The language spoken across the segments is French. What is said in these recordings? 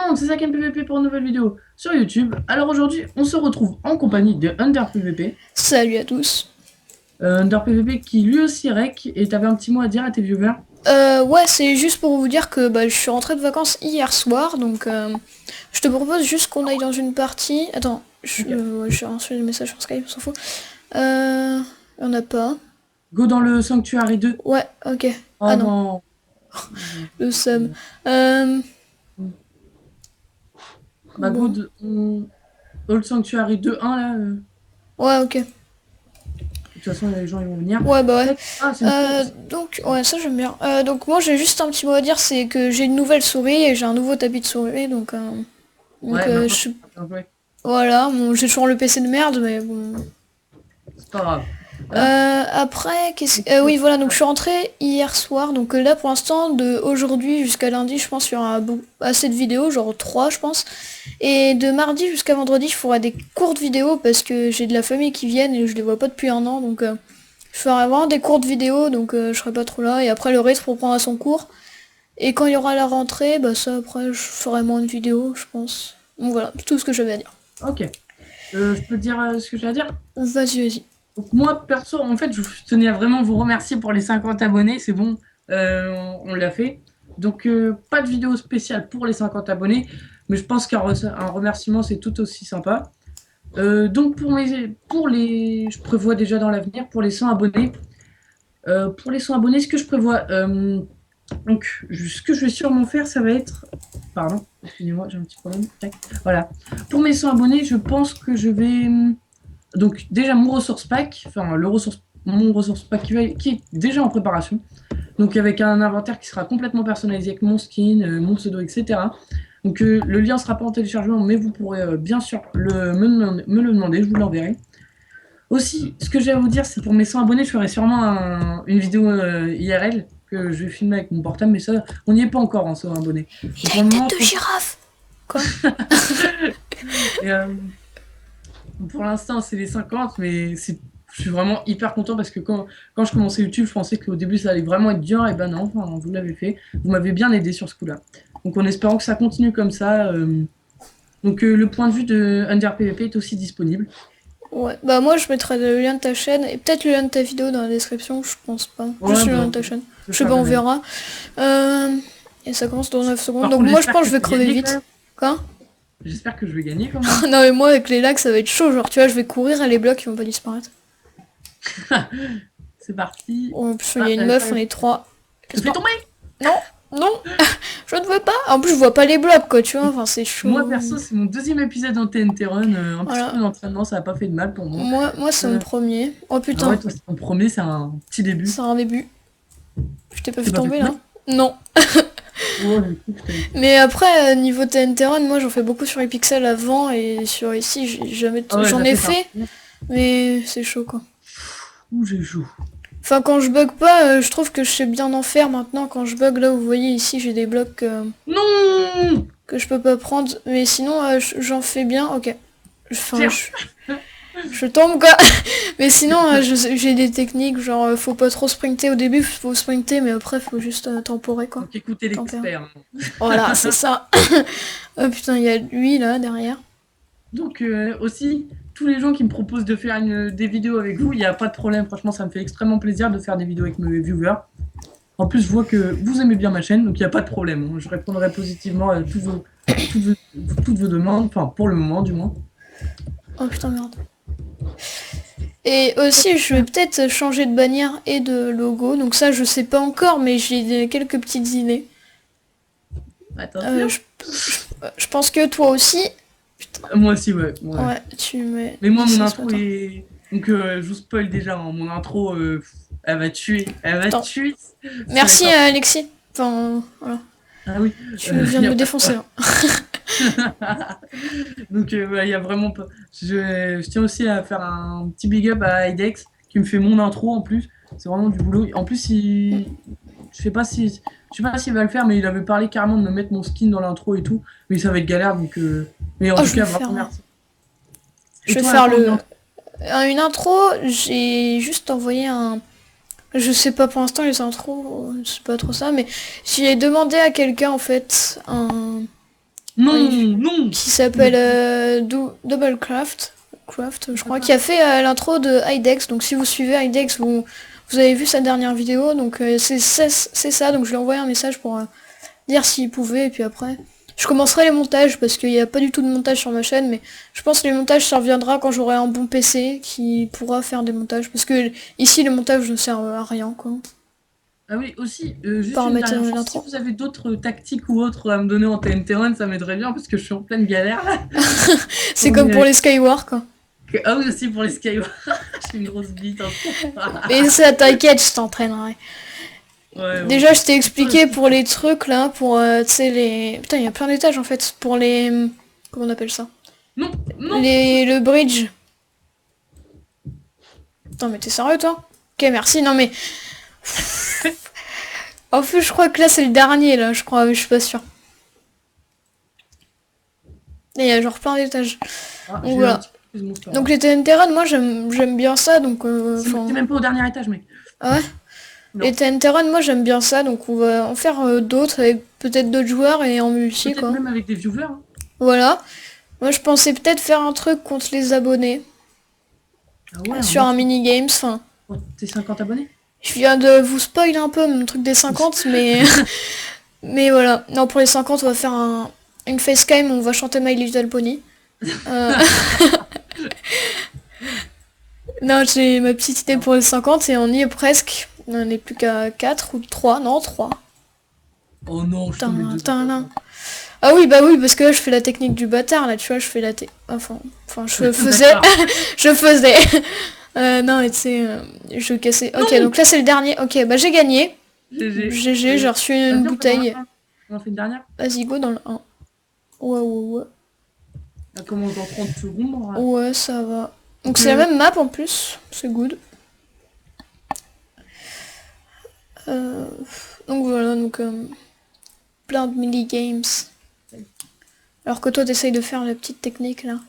monde, c'est Zaken PVP pour une nouvelle vidéo sur YouTube. Alors aujourd'hui, on se retrouve en compagnie de Under PVP. Salut à tous. Under PVP qui lui aussi rec, et t'avais un petit mot à dire à tes viewers. Ouais, c'est juste pour vous dire que je suis rentré de vacances hier soir, donc je te propose juste qu'on aille dans une partie. Attends, j'ai reçu des messages sur Skype, on s'en fout. On a pas. Go dans le Sanctuary 2. Ouais, ok. Oh Ah non, non. le seum. Euh, Bah go bon. dans le Sanctuary 2-1 là. Ouais, ok. De toute façon, les gens ils vont venir. Ouais, bah ouais. Ah, c'est une course. Donc, ouais, ça j'aime bien. Donc moi j'ai juste un petit mot à dire, c'est que j'ai une nouvelle souris et j'ai un nouveau tapis de souris, Ouais, je maintenant, suis... bien joué. Voilà, bon, j'ai toujours le PC de merde, mais bon... C'est pas grave. Hop. Après, oui, voilà, donc je suis rentrée hier soir, donc là pour l'instant, de aujourd'hui jusqu'à lundi, je pense qu'il y aura assez de vidéos, genre 3 je pense. Et de mardi jusqu'à vendredi, je ferai des courtes vidéos parce que j'ai de la famille qui viennent et je les vois pas depuis un an, donc je ferai vraiment des courtes vidéos, donc je serai pas trop là. Et après le reste reprendra son cours. Et quand il y aura la rentrée, bah ça après je ferai moins de vidéos, je pense. Donc voilà, c'est tout ce que j'avais à dire. Ok. Je peux te dire ce que j'ai à dire? Vas-y, vas-y. Donc moi, perso, en fait, je tenais à vraiment vous remercier pour les 50 abonnés. C'est bon, on l'a fait. Donc, pas de vidéo spéciale pour les 50 abonnés, mais je pense qu'un un remerciement, c'est tout aussi sympa. Donc, je prévois déjà dans l'avenir, pour les 100 abonnés, ce que je prévois, donc, ce que je vais sûrement faire, ça va être... Pardon, excusez-moi, j'ai un petit problème. Tac. Voilà. Pour mes 100 abonnés, je pense que je vais... Donc déjà mon ressource pack, enfin mon ressource pack qui est déjà en préparation. Donc avec un inventaire qui sera complètement personnalisé avec mon skin, mon pseudo, etc. Donc le lien sera pas en téléchargement, mais vous pourrez bien sûr me le demander, je vous l'enverrai. Aussi, ce que j'ai à vous dire, c'est pour mes 100 abonnés, je ferai sûrement une vidéo IRL que je vais filmer avec mon portable, mais ça, on n'y est pas encore en 100 abonnés. Il a une tête de girafe. Quoi? Et, pour l'instant, c'est les 50, mais je suis vraiment hyper content parce que quand je commençais YouTube, je pensais qu'au début, ça allait vraiment être dur. Et ben non, enfin, vous l'avez fait. Vous m'avez bien aidé sur ce coup-là. Donc, en espérant que ça continue comme ça. Donc, le point de vue de Under PvP est aussi disponible. Ouais, bah moi je mettrai le lien de ta chaîne et peut-être le lien de ta vidéo dans la description, je pense pas. Ouais, Juste le lien bah, de ta chaîne. je vais Je sais faire pas, de on même. verra. Euh, Et ça commence dans 9 secondes. Par Donc contre, moi je pense que je vais j'espère que je vais crever gagner quand vite. même. Quoi? J'espère que je vais gagner quand même. Non mais moi avec les lags ça va être chaud, genre tu vois je vais courir et les blocs ils vont pas disparaître. C'est parti. En plus il y Ah, a une meuf, ça on est 3. te fait tomber. Non, non, je ne veux pas. En plus je vois pas les blocs quoi, tu vois, enfin c'est Moi, chaud. perso, c'est mon deuxième épisode en TNT Run. Un petit peu Voilà. d'entraînement, ça n'a pas fait de mal pour moi. Moi c'est mon premier. Oh Ah ouais, putain, toi, c'est ton premier, c'est un petit début. c'est un début. Je t'ai pas Tu fait t'es pas fait tomber tomber? là? Non. Ouais, du coup, je t'avais fait. Mais après, niveau TNT Run, moi j'en fais beaucoup sur les pixels avant et sur ici, j'ai jamais Ah ouais, j'en t'as ai fait ça. fait, mais c'est chaud quoi. Ouh, j'ai chaud. Enfin, quand je bug pas, je trouve que je sais bien en faire maintenant. Quand je bug, là, vous voyez ici, j'ai des blocs Non! que je peux pas prendre, mais sinon, j'en fais bien. Ok. Enfin, Tiens! je tombe quoi. Mais sinon, j'ai des techniques, genre, faut pas trop sprinter au début, faut sprinter, mais après, faut juste temporer quoi. Donc écoutez Tempérer. l'expert. Voilà, c'est ça. Oh putain, il y a lui là derrière. Donc aussi, tous les gens qui me proposent de faire des vidéos avec vous, il n'y a pas de problème. Franchement, ça me fait extrêmement plaisir de faire des vidéos avec mes viewers. En plus, je vois que vous aimez bien ma chaîne, donc il n'y a pas de problème. Je répondrai positivement à toutes vos, toutes vos demandes, enfin pour le moment du moins. Oh putain, merde. Et aussi, je vais peut-être changer de bannière et de logo. Donc ça, je sais pas encore, mais j'ai quelques petites idées. Attention. Je pense que toi aussi. Moi aussi, ouais. Ouais, tu mets... Mais moi, mon ça ce intro matin. est... Donc, je vous spoil déjà, hein, mon intro, elle va tuer. Elle va Attends. tuer. Ça va Merci être Alexis. Enfin, voilà. Ah oui, Tu viens y de a me pas de défoncer. quoi. Hein. Donc, il y a vraiment pas... Je tiens aussi à faire un petit big up à Idex, qui me fait mon intro en plus. C'est vraiment du boulot. En plus, je sais pas si... Je sais pas s'il va le faire, mais il avait parlé carrément de me mettre mon skin dans l'intro et tout. Mais ça va être galère, donc... Mais en Oh, tout je vais cas, faire... vraiment merci. Je Et vais toi, faire attends, le... Une intro, j'ai juste envoyé un... Je sais pas pour l'instant les intros, c'est pas trop ça, mais j'ai demandé à quelqu'un en fait Non, Oui, non. qui s'appelle Double Craft, je crois, qui a fait l'intro de Hidex. Donc si vous suivez Hidex, vous avez vu sa dernière vidéo, donc c'est ça. Donc je lui ai envoyé un message pour dire s'il pouvait, et puis après, je commencerai les montages parce qu'il n'y a pas du tout de montage sur ma chaîne, mais je pense que les montages ça reviendra quand j'aurai un bon PC qui pourra faire des montages, parce que ici les montages ne servent à rien, quoi. Ah oui, aussi, juste Par une mettre dernière chose, si l'intro. vous avez d'autres tactiques ou autres à me donner en TNT1, ça m'aiderait bien parce que je suis en pleine galère là. C'est comme pour les Skywars, quoi. Ah oui, aussi pour les Skyward. J'ai une grosse bite en trop. Mais ça, t'inquiète, je t'entraînerai. Ouais, bon. Déjà, je t'ai expliqué pour les trucs là, pour tu sais les. Putain, il y a plein d'étages en fait. Pour les. Comment on appelle ça? Non, non. Le bridge. Attends, mais t'es sérieux toi? Ok, merci. Non mais. En plus, je crois que là c'est le dernier là, je crois, mais je suis pas sûre. Et il y a genre plein d'étages. Ah, Donc j'ai eu un voilà. petit peu plus mon score. Donc les TNT Run, moi j'aime bien ça, donc. C'est même pas au dernier étage, mec. Ah ouais? Non. Les TNT Run, moi j'aime bien ça, donc on va en faire d'autres avec peut-être d'autres joueurs et en multi Peut-être quoi. même avec des viewers. Hein. Voilà. Moi je pensais peut-être faire un truc contre les abonnés. Ah ouais, Sur un mini-games, enfin. oh, t'es 50 abonnés? Je viens de vous spoil un peu mon truc des 50, mais. Mais voilà. Non, pour les 50, on va faire une facecam, on va chanter My Little Pony. Euh, Non, j'ai ma petite idée pour les 50 et on y est presque. On n'est plus qu'à 4 ou 3, non, 3. Oh non, je tombais deux. Ah oui, bah oui, parce que là, je fais la technique du bâtard, là, tu vois, je fais la... Enfin, je faisais... je faisais... non, mais tu sais, je cassais... Ok, Non. donc là, c'est le dernier. Ok, bah j'ai gagné. GG. GG, j'ai reçu une bouteille. On en fait une dernière? Vas-y, go dans le 1. Ouais. Ça commence dans 30 secondes. Là. Ouais, ça va. Donc c'est la même map en plus, c'est good. Donc voilà, donc plein de mini-games. Alors que toi, t'essayes de faire la petite technique, là.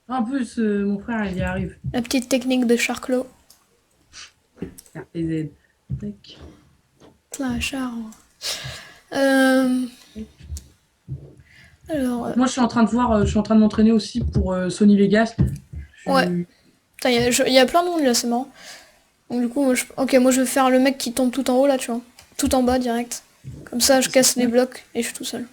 En plus, mon frère, il y arrive. La petite technique de Charclo. RPZ. Tac. La char. Alors, Moi, je suis en train de voir, je suis en train de m'entraîner aussi pour Sony Vegas. ouais. Putain, il y a plein de monde là, c'est marrant. Donc du coup, ok, moi je vais faire le mec qui tombe tout en haut là, tu vois. Tout en bas, direct. Comme ça, je casse les blocs et je suis tout seul.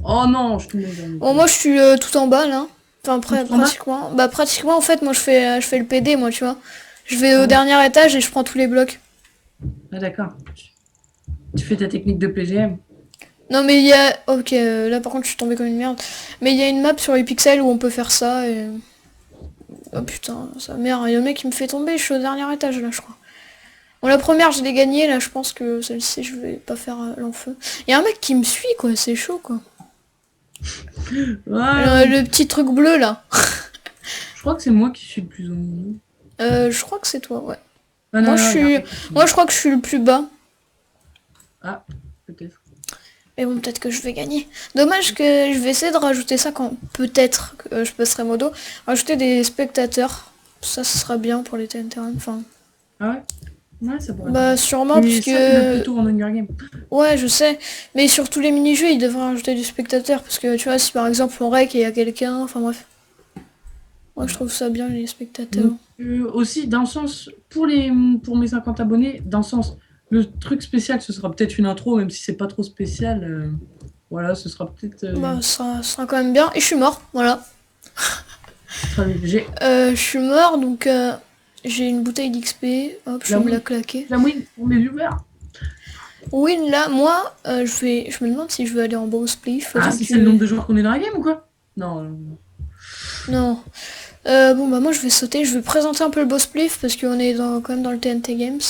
Oh non, je tombe dans Bon, moi je suis tout en bas là. Enfin, pratiquement. Bah, pratiquement, en fait, moi je fais le PD, moi, tu vois. Je vais au dernier étage et je prends tous les blocs. Ah, d'accord. Tu fais ta technique de PGM. Non, mais il y a. Ok, là par contre, je suis tombée comme une merde. Mais il y a une map sur les pixels où on peut faire ça et. Oh putain, sa mère, il y a le mec qui me fait tomber, je suis au dernier étage là, je crois. Bon, la première, je l'ai gagnée, là, je pense que celle-ci, je vais pas faire l'enfeu. Il y a un mec qui me suit, quoi, c'est chaud, quoi. Ouais. Le petit truc bleu, là. Je crois que c'est moi qui suis le plus au milieu. Je crois que c'est toi, ouais. Ah, non, Moi, non, moi, je crois que je suis le plus bas. Ah, peut-être. Mais bon, peut-être que je vais gagner. Dommage que je vais essayer de rajouter ça quand peut-être que je passerai modo. Rajouter des spectateurs. Ça, ce sera bien pour les TNT. Enfin. Ah ouais? Ouais, ça pourrait. Bah, sûrement, parce que. Plutôt en Hunger Game. Ouais, je sais. Mais sur tous les mini-jeux, ils devraient rajouter du spectateur. Parce que, tu vois, si par exemple on rec et il y a quelqu'un. Enfin, bref. Moi, je trouve ça bien, les spectateurs. Aussi, dans le sens, pour mes 50 abonnés, dans le sens, le truc spécial, ce sera peut-être une intro, même si c'est pas trop spécial. Voilà, ce sera peut-être. Bah, ça sera quand même bien. Et je suis mort, voilà. Je suis mort, donc j'ai une bouteille d'XP. Hop, je vais me la claquer. La win pour mes viewers. Win, là, moi, je me demande si je vais aller en boss spliff. Ah, si c'est le nombre de joueurs qu'on est dans la game ou quoi? Non. Non. Bon, bah, moi, je vais sauter. Je vais présenter un peu le boss spliff parce qu'on est quand même dans le TNT Games.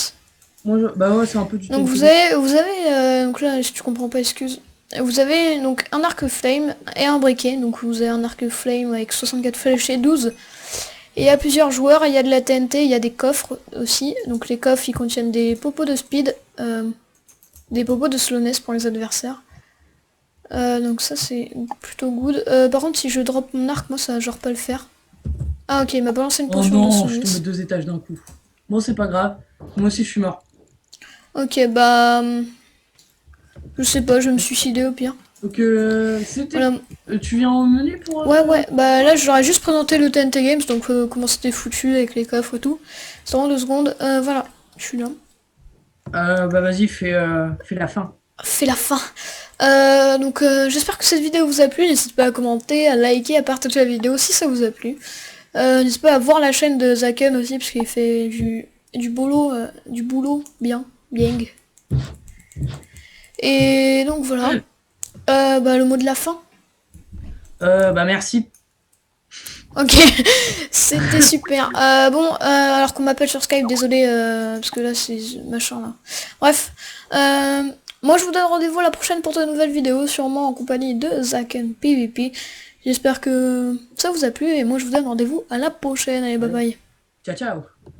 Bah ouais, c'est un peu du Donc, vous avez donc là, si tu comprends pas, excuse. Vous avez donc un arc flame et un briquet. Donc, vous avez un arc flame avec 64 flèches et 12. Et il y a plusieurs joueurs, il y a de la TNT, il y a des coffres aussi. Donc les coffres, ils contiennent des popos de speed, des popos de slowness pour les adversaires. Donc ça, c'est plutôt good. Par contre, si je drop mon arc, moi, ça va genre pas le faire. Ah ok, il m'a balancé une potion de slowness. Je tombe 2 étages d'un coup. Bon, c'est pas grave. Moi aussi, je suis mort. Ok, bah... je sais pas, je vais me suicider au pire. Donc, c'était... Voilà. tu viens au menu pour... Ouais, bah là j'aurais juste présenté le TNT Games, donc comment c'était foutu avec les coffres et tout. C'est vraiment 2 secondes. Voilà, je suis là. Bah vas-y, fais la fin. Fait la fin. Donc j'espère que cette vidéo vous a plu. N'hésitez pas à commenter, à liker, à partager la vidéo si ça vous a plu. N'hésitez pas à voir la chaîne de Zaken aussi parce qu'il fait du boulot bien. Et donc voilà. Bah le mot de la fin. Bah merci. Ok, c'était super. Alors qu'on m'appelle sur Skype, désolé, parce que là c'est machin là. Bref, moi je vous donne rendez-vous à la prochaine pour de nouvelles vidéos, sûrement en compagnie de Zaken PVP. J'espère que ça vous a plu et moi je vous donne rendez-vous à la prochaine. Allez, bye Allez, bye. ciao ciao.